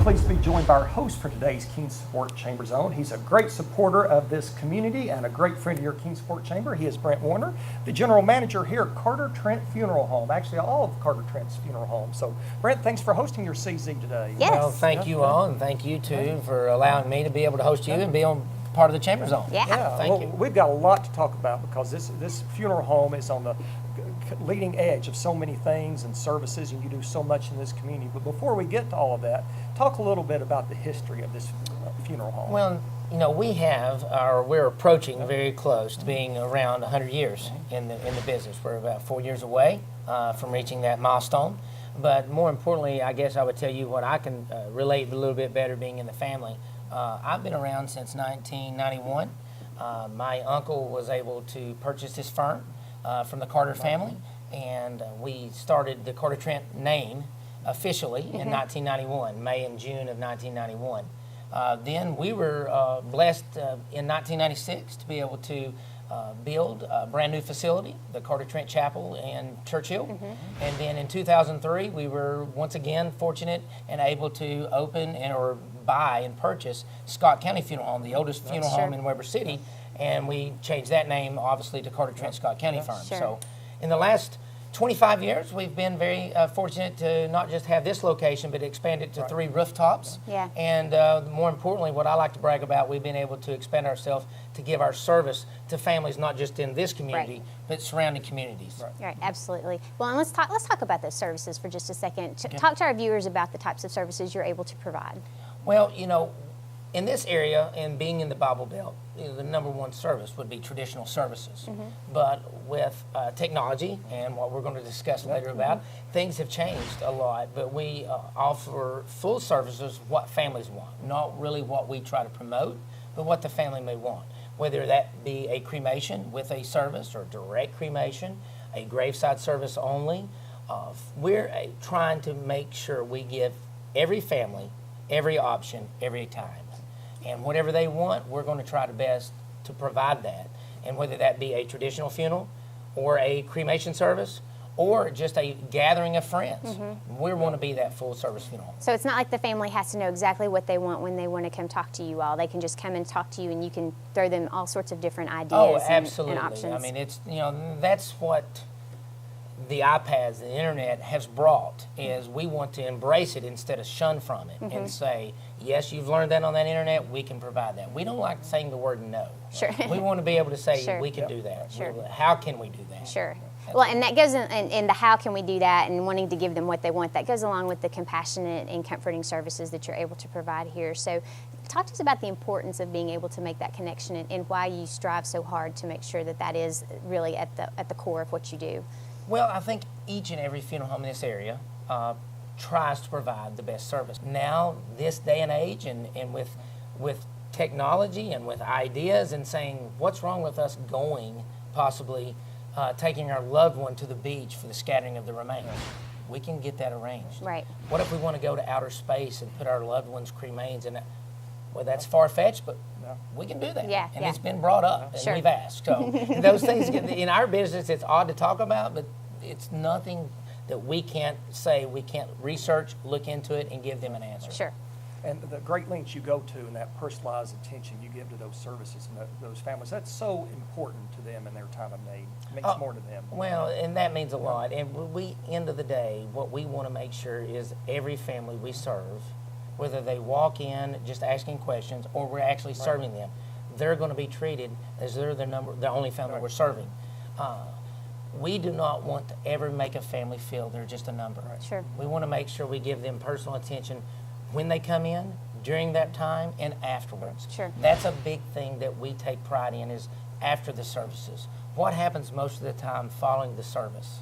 pleased to be joined by our host for today's Kingsport Chamber Zone. He's a great supporter of this community and a great friend of your Kingsport Chamber. He is Brent Warner, the general manager here at Carter Trent Funeral Home, actually all of Carter Trent's funeral homes. So, Brent, thanks for hosting your CZ today. Yes. Well, thank you all, and thank you too for allowing me to be able to host you and be on part of the Chamber Zone. Yeah. Thank you. We've got a lot to talk about because this funeral home is on the leading edge of so many things and services, and you do so much in this community. But before we get to all of that, talk a little bit about the history of this funeral home. Well, you know, we're approaching very close to being around 100 years in the business. We're about 4 years away from reaching that milestone. But more importantly, I guess I would tell you what I can relate a little bit better being in the family. I've been around since 1991. My uncle was able to purchase this firm from the Carter family, and we started the Carter Trent name officially in 1991, May and June of 1991. Then we were blessed in 1996 to be able to build a brand new facility, the Carter Trent Chapel in Churchill. And then in 2003, we were once again fortunate and able to open or buy and purchase Scott County Funeral Home, the oldest funeral home in Weber City. And we changed that name, obviously, to Carter Trent Scott County Firm. So in the last 25 years, we've been very fortunate to not just have this location, but expand it to 3 rooftops. Yeah. And more importantly, what I like to brag about, we've been able to expand ourselves to give our service to families, not just in this community, but surrounding communities. Right, absolutely. Well, and let's talk about those services for just a second. Talk to our viewers about the types of services you're able to provide. Well, you know, in this area and being in the Bible Belt, you know, the number one service would be traditional services. But with technology and what we're going to discuss later about, things have changed a lot. But we offer full services what families want, not really what we try to promote, but what the family may want. Whether that be a cremation with a service or direct cremation, a graveside service only, we're trying to make sure we give every family every option every time. And whatever they want, we're going to try the best to provide that. And whether that be a traditional funeral or a cremation service or just a gathering of friends, we want to be that full service funeral. So it's not like the family has to know exactly what they want when they want to come talk to you all. They can just come and talk to you, and you can throw them all sorts of different ideas and options. I mean, it's, you know, that's what the iPads, the internet has brought, is we want to embrace it instead of shun from it and say, yes, you've learned that on that internet, we can provide that. We don't like saying the word no. Sure. We want to be able to say, Sure. we can do that. Sure. How can we do that? Sure. Well, and that goes in the how can we do that and wanting to give them what they want. That goes along with the compassionate and comforting services that you're able to provide here. So talk to us about the importance of being able to make that connection and why you strive so hard to make sure that that is really at the core of what you do. Well, I think each and every funeral home in this area tries to provide the best service. Now, this day and age, and with technology and with ideas and saying, what's wrong with us going, possibly taking our loved one to the beach for the scattering of the remains? We can get that arranged. Right. What if we want to go to outer space and put our loved one's cremains in? Well, that's far-fetched, but we can do that. Yeah, and yeah. it's been brought up, and Sure. we've asked. So those things, in our business, it's odd to talk about, but it's nothing that we can't say. We can't research, look into it, and give them an answer. Sure. And the great lengths you go to and that personalized attention you give to those services and those families, that's so important to them in their time of need. It means more to them. Well, and that means a lot. And end of the day, what we want to make sure is every family we serve, whether they walk in just asking questions or we're actually serving them, they're going to be treated as they're the only family we're serving. We do not want to ever make a family feel they're just a number. Sure. We want to make sure we give them personal attention when they come in, during that time, and afterwards. Sure. That's a big thing that we take pride in, is after the services. What happens most of the time following the service?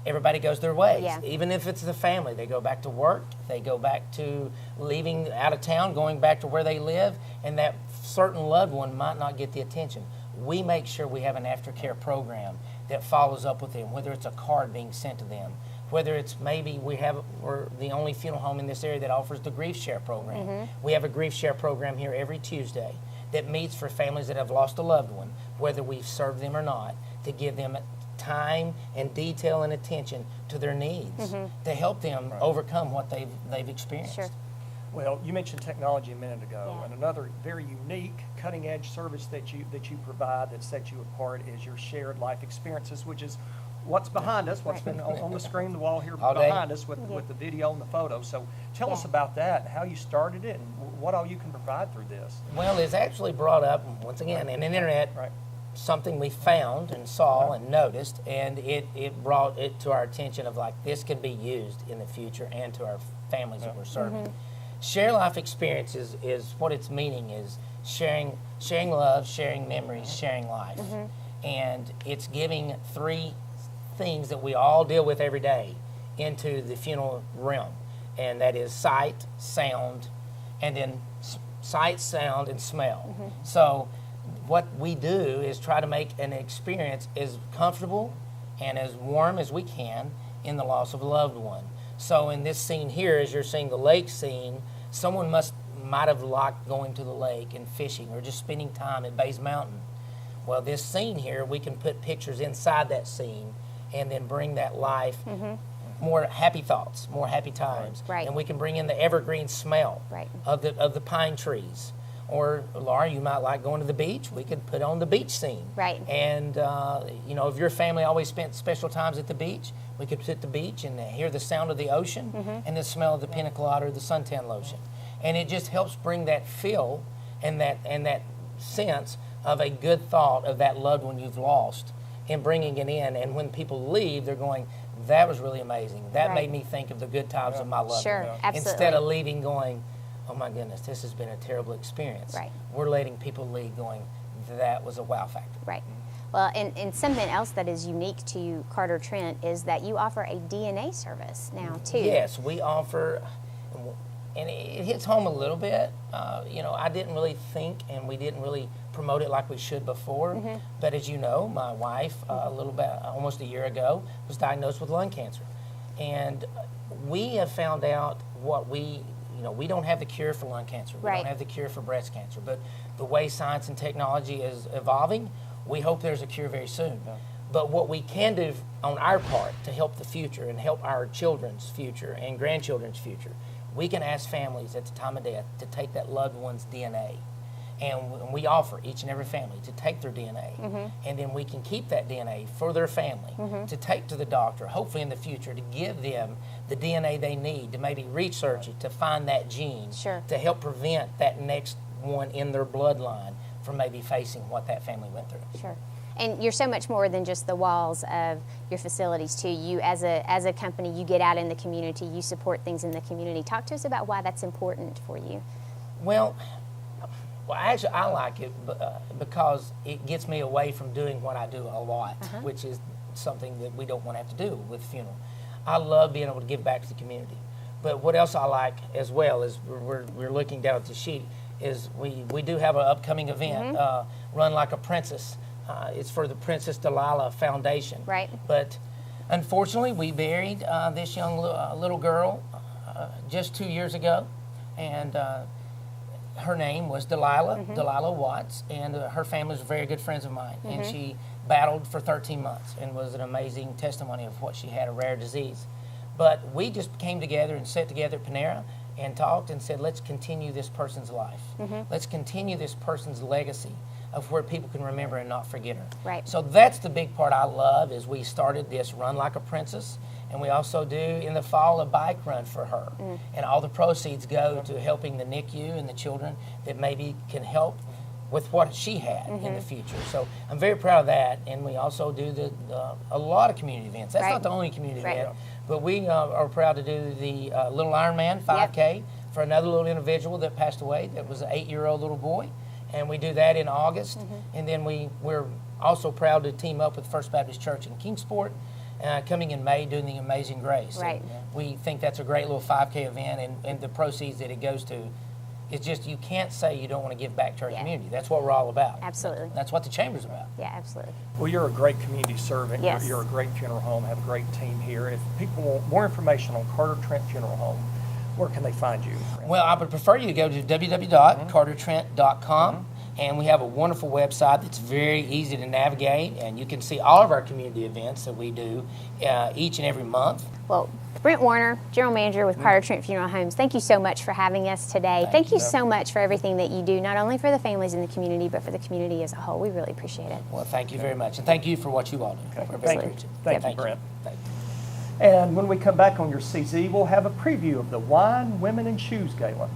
Everybody goes their ways. Yeah. Even if it's the family, they go back to work, they go back to leaving out of town, going back to where they live, and that certain loved one might not get the attention. We make sure we have an aftercare program that follows up with them, whether it's a card being sent to them, whether it's maybe we're the only funeral home in this area that offers the grief share program. We have a grief share program here every Tuesday that meets for families that have lost a loved one, whether we've served them or not, to give them time and detail and attention to their needs to help them overcome what they've experienced. Sure. Well, you mentioned technology a minute ago, Yeah. and another very unique, cutting-edge service that you provide that sets you apart is your shared life experiences, which is what's behind us, what's been on the screen, the wall here All day. behind us with the video and the photo. So tell us Yeah. about that, and how you started it, and what all you can provide through this. Well, it's actually brought up, once again, in the internet, Right. something we found and saw and noticed, and it brought it to our attention of like, this could be used in the future and to our families that we're serving. Share life experiences is what its meaning is sharing love, sharing memories, sharing life. And it's giving three things that we all deal with every day into the funeral realm. And that is sight, sound, and then sight, sound, and smell. So what we do is try to make an experience as comfortable and as warm as we can in the loss of a loved one. So in this scene here, as you're seeing the lake scene, someone might have liked going to the lake and fishing or just spending time at Bays Mountain. Well, this scene here, we can put pictures inside that scene and then bring that life, more happy thoughts, more happy times. Right. And we can bring in the evergreen smell Right. of the pine trees. Or, Laura, you might like going to the beach. We could put on the beach scene. Right. And, if your family always spent special times at the beach, we could sit at the beach and hear the sound of the ocean and the smell of the pina colada or the suntan lotion. And it just helps bring that feel and that sense of a good thought of that loved one you've lost and bringing it in. And when people leave, they're going, that was really amazing. That Right. made me think of the good times of my loved Sure, one. absolutely. Instead of leaving going, oh my goodness, this has been a terrible experience. Right. We're letting people leave going, that was a wow factor. Right. Well, and something else that is unique to Carter Trent is that you offer a DNA service now, too. Yes, we offer, and it hits home a little bit. I didn't really think and we didn't really promote it like we should before. But as you know, my wife, almost a year ago, was diagnosed with lung cancer. And we have found out we don't have the cure for lung cancer. We Right. don't have the cure for breast cancer. But the way science and technology is evolving, we hope there's a cure very soon. But what we can do on our part to help the future and help our children's future and grandchildren's future, we can ask families at the time of death to take that loved one's DNA. And we offer each and every family to take their DNA, and then we can keep that DNA for their family to take to the doctor, hopefully in the future, to give them the DNA they need to maybe research it, to find that gene, Sure. to help prevent that next one in their bloodline from maybe facing what that family went through. Sure. And you're so much more than just the walls of your facilities, too. You, as a company, you get out in the community, you support things in the community. Talk to us about why that's important for you. Well, actually, I like it because it gets me away from doing what I do a lot, which is something that we don't want to have to do with funeral. I love being able to give back to the community. But what else I like as well is we're looking down at the sheet is we do have an upcoming event, Run Like a Princess. It's for the Princess Delilah Foundation. Right. But unfortunately, we buried this young little girl just 2 years ago, and her name was Delilah, Delilah Watts, and her family was very good friends of mine. And she battled for 13 months and was an amazing testimony of what she had, a rare disease. But we just came together and sat together at Panera and talked and said, let's continue this person's life. Let's continue this person's legacy of where people can remember and not forget her. Right. So that's the big part I love is we started this Run Like a Princess, and we also do in the fall a bike run for her. And all the proceeds go to helping the NICU and the children that maybe can help with what she had in the future. So I'm very proud of that, and we also do a lot of community events. That's Right. not the only community Right. event, but we are proud to do the Little Ironman 5K for another little individual that passed away that was an 8-year-old little boy, and we do that in August. And then we're also proud to team up with First Baptist Church in Kingsport, coming in May doing the Amazing Grace. Right. And we think that's a great little 5K event, and the proceeds that it goes to, it's just you can't say you don't want to give back to our community. That's what we're all about. Absolutely. That's what the Chamber's about. Yeah, absolutely. Well, you're a great community servant. Yes. You're a great funeral home, have a great team here. If people want more information on Carter Trent Funeral Home, where can they find you? Well, I would prefer you to go to www.cartertrent.com. And we have a wonderful website that's very easy to navigate, and you can see all of our community events that we do each and every month. Well, Brent Warner, General Manager with Carter Trent Funeral Homes, thank you so much for having us today. Thank you so much for everything that you do, not only for the families in the community, but for the community as a whole. We really appreciate it. Well, thank you very much, and thank you for what you all do. Okay. We're Thank very you. appreciative. Thank you, Thank Brent. Thank you. And when we come back on your CZ, we'll have a preview of the Wine, Women, and Shoes Gala.